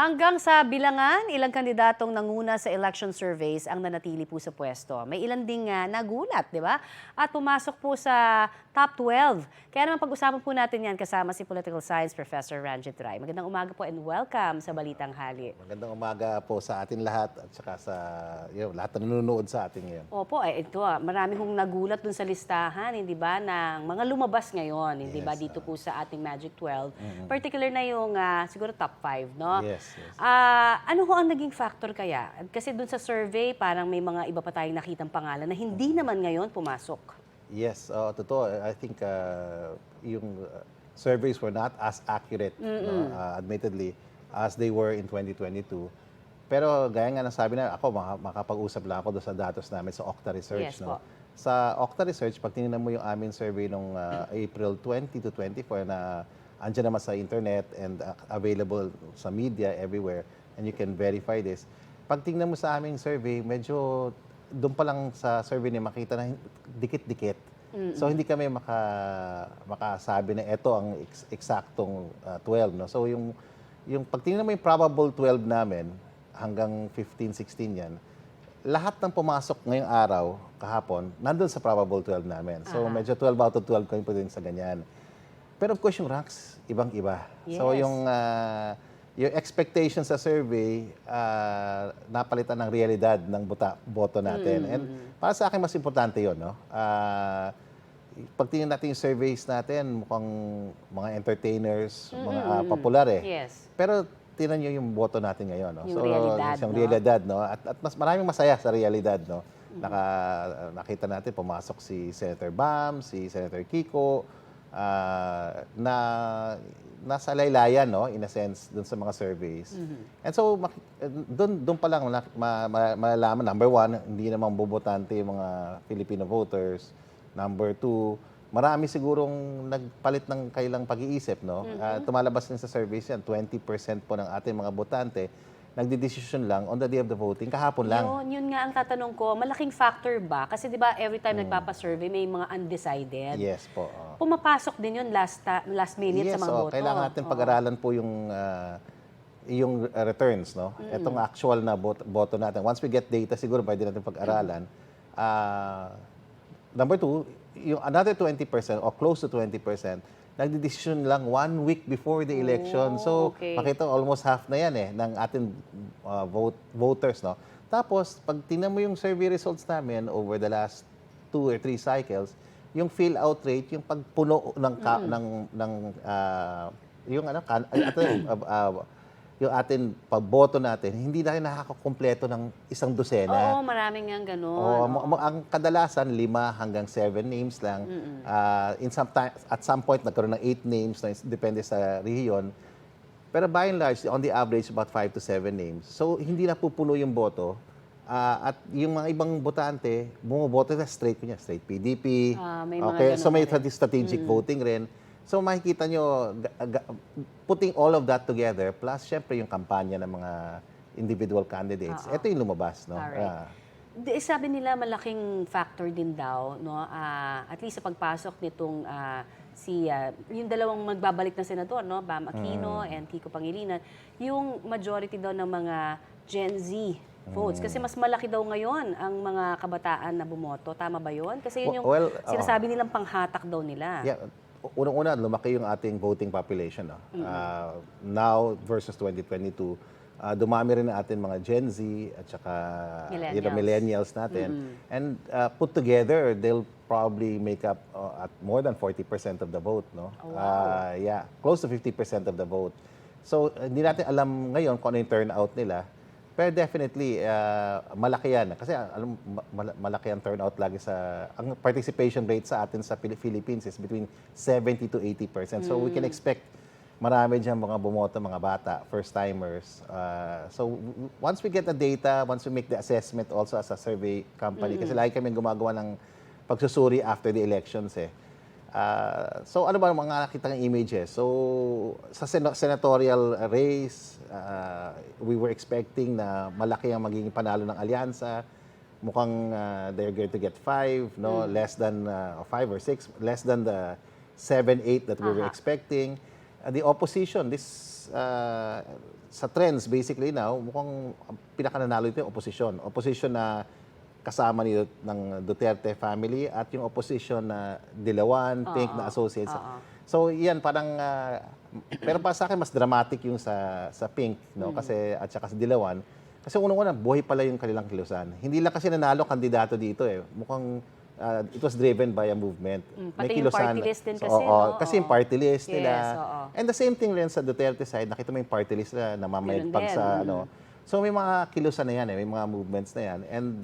Hanggang sa bilangan, ilang kandidatong nanguna sa election surveys ang nanatili po sa pwesto. May ilan ding nagulat, di ba? At pumasok po sa top 12. Kaya naman pag-usapan po natin yan kasama si Political Science Professor Ranjit Rai. Magandang umaga po and welcome sa Balitang Hali. Magandang umaga po sa atin lahat at saka sa lahat na nanonood sa atin ngayon. Opo, ito marami hong nagulat dun sa listahan, hindi ba, ng mga lumabas ngayon, hindi ba, dito po sa ating Magic 12. Particular na yung siguro top 5, no? Yes. Ano ho ang naging factor kaya? Kasi dun sa survey, parang may mga iba pa tayong nakitang pangalan na hindi naman ngayon pumasok. Yes, totoo. I think yung surveys were not as accurate, no, admittedly, as they were in 2022. Pero gaya nga ng sabi na, ako makapag-usap lang ako doon sa datos namin sa Okta Research. Yes, No? po. Sa Okta Research, pag tinignan mo yung aming survey nung April 20 to 24 na andyan naman sa internet and available sa media everywhere, and you can verify this. Pag tingnan mo sa aming survey, medyo doon pa lang sa survey niya makita na dikit-dikit. So hindi kami makasabi na ito ang eksaktong 12. No? So yung pag tingnan mo yung probable 12 namin, hanggang 15, 16 yan, lahat ng pumasok ngayong araw, kahapon, nandun sa probable 12 namin. So medyo 12 out of 12 kami po din sa ganyan. Pero of course, yung ranks, ibang-iba. Yes. So yung expectation sa survey, napalitan ng realidad ng boto natin. And para sa akin, mas importante yun. No? Pag tingnan natin yung surveys natin, mukhang mga entertainers, mga popular eh. Yes. Pero tingnan nyo yung boto natin ngayon. No? Yung realidad, yung no? realidad, no? At mas maraming masaya sa realidad. No? Nakita natin, pumasok si Senator Bam, si Senator Kiko, na nasa laylayan, no, in a sense, dun sa mga surveys. And so, dun pa lang malalaman, number one, hindi namang bobotante yung mga Filipino voters. Number two, marami sigurong nagpalit ng kailang pag-iisip, no? Tumalabas din sa surveys yan, 20% po ng ating mga botante nagdidesisyon lang on the day of the voting, kahapon lang. Yun nga ang tatanong ko, malaking factor ba? Kasi di ba every time nagpapasurvey, may mga undecided. Yes po. Pumapasok din yun last minute Yes, sa mga boto. kailangan natin pag-aralan po yung returns, no? Itong actual na boto natin. Once we get data, siguro pwede natin pag-aralan. Number two, yung another 20% or close to 20%, nagdidesisyon lang 1 week before the election. So, okay. makita almost half na yan ng ating voters, no? Tapos, pag tingnan mo yung survey results namin over the last 2 or 3 cycles, yung fill-out rate, yung pagpuno yung ating pagboto natin, hindi na rin nakakakumpleto ng isang dosena. Oo, maraming nga ganun. Ang kadalasan, 5 hanggang 7 names lang. At some point, nagkaroon ng 8 names, depende sa rehiyon. Pero by and large, on the average, about 5 to 7 names. So, hindi na pupuno yung boto. At yung mga ibang botante, bumoboto na straight PDP. May mga Okay, so may ganun rin. strategic voting rin. So makikita nyo, putting all of that together, plus syempre yung kampanya ng mga individual candidates, ito yung lumabas. No? Alright. Sabi nila malaking factor din daw, no? At least sa pagpasok nitong yung dalawang magbabalik na senador, no? Bam Aquino and Kiko Pangilinan, yung majority daw ng mga Gen Z votes. Kasi mas malaki daw ngayon ang mga kabataan na bumoto. Tama ba yun? Kasi yun yung sinasabi nilang panghatak daw nila. Yeah. Unang-una, lumaki yung ating voting population. No? Now versus 2022, dumami rin ang ating mga Gen Z at saka millennials natin. And put together, they'll probably make up at more than 40% of the vote. No? Oh, wow. Close to 50% of the vote. So, hindi natin alam ngayon kung ano yung turnout nila. Pero definitely, malaki yan. Kasi malaki ang turnout lagi ang participation rate sa atin sa Philippines is between 70 to 80%. So we can expect marami dyan mga bumoto, mga bata, first-timers. So once we get the data, once we make the assessment also as a survey company, kasi lagi kami gumagawa ng pagsusuri after the elections eh. So ano ba mga nakita ng images? So sa senatorial race, we were expecting na malaki ang magiging panalo ng alyansa. Mukhang they're going to get 5, no? Less than 5 or 6, less than the 7, 8 that we were expecting. the opposition, sa trends basically now, mukhang pinakananalo ito yung opposition. Opposition na kasama ng Duterte family at yung opposition na Dilawan, Pink na associates. So yan parang pero para sa akin mas dramatic yung sa Pink, no? Kasi at saka sa Dilawan. Kasi unang-una buhay pala yung kanilang kilusan. Hindi lang kasi nanalo kandidato dito eh. Mukhang it was driven by a movement. Pati yung party list din kasi, no? Kasi yung party list Yes, nila. oo. And the same thing rin sa Duterte side, nakita mo yung party list nila na mamayagpag Ganun sa din. ano. So may mga kilusan na yan may mga movements na yan. And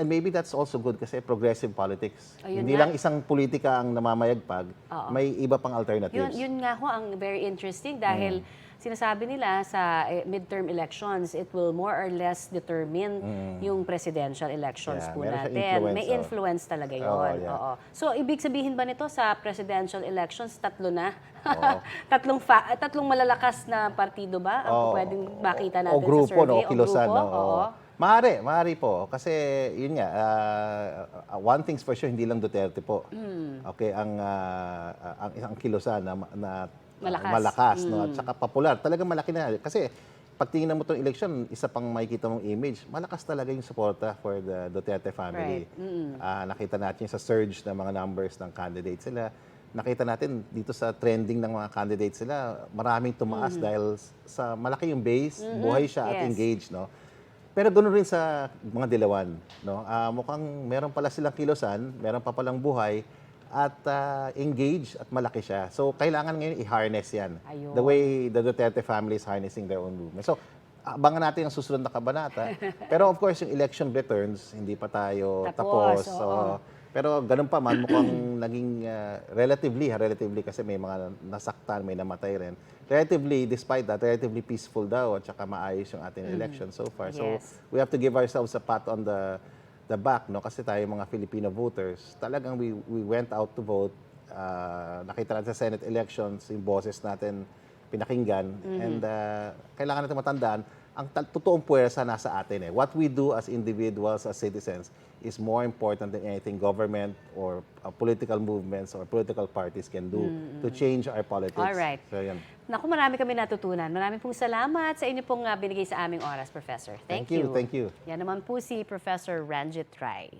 maybe that's also good kasi progressive politics. Ayun Hindi nga. lang isang politika ang namamayagpag, may iba pang Yun, alternatives. yun nga ho ang very interesting dahil sinasabi nila sa midterm elections, it will more or less determine yung presidential elections Yeah, po meron siyang natin. influence, May oh. influence talaga yun. Oo, yeah. Oo. So, ibig sabihin ba nito sa presidential elections, tatlo na? Oo. tatlong malalakas na partido ba ang pwedeng makita natin o grupo, sa survey? no? Kilusan, grupo? no? Oo. Maaari po. Kasi, yun nga, one thing's for sure, hindi lang Duterte po. Okay, ang kilusan na Malakas. no? At saka popular. Talagang malaki na. Kasi, pag tingnan mo itong election, isa pang makikita mong image, malakas talaga yung suporta for the Duterte family. Right. Nakita natin sa surge ng mga numbers ng candidates sila. Nakita natin dito sa trending ng mga candidates sila, maraming tumaas dahil sa malaki yung base, buhay siya at Yes. engaged, no? Pero ganoon rin sa mga Dilawan, no? Mukhang meron pala silang kilusan, meron pa palang buhay at engaged at malaki siya. So kailangan ngayon i-harness 'yan. Ayun. The way the Duterte family is harnessing their own movement. So abangan natin ang susunod na kabanata. Pero of course, yung election returns, hindi pa tayo Tapos, tapos. So, pero ganun pa man, mukhang naging relatively kasi may mga nasaktan, may namatay rin. Relatively, despite that, relatively peaceful daw at saka maayos yung ating election so far. Yes. So, we have to give ourselves a pat on the back, no? Kasi tayo mga Filipino voters, talagang we went out to vote. Nakita natin sa Senate elections, yung boses natin pinakinggan. And kailangan natin matandaan, ang totoong puwersa nasa atin. What we do as individuals, as citizens, is more important than anything government or political movements or political parties can do to change our politics. Alright. So, yan. Naku, marami kami natutunan. Maraming pong salamat sa inyo pong binigay sa aming oras, Professor. Thank you. Thank you. Yan naman po si Professor Ranjit Rai.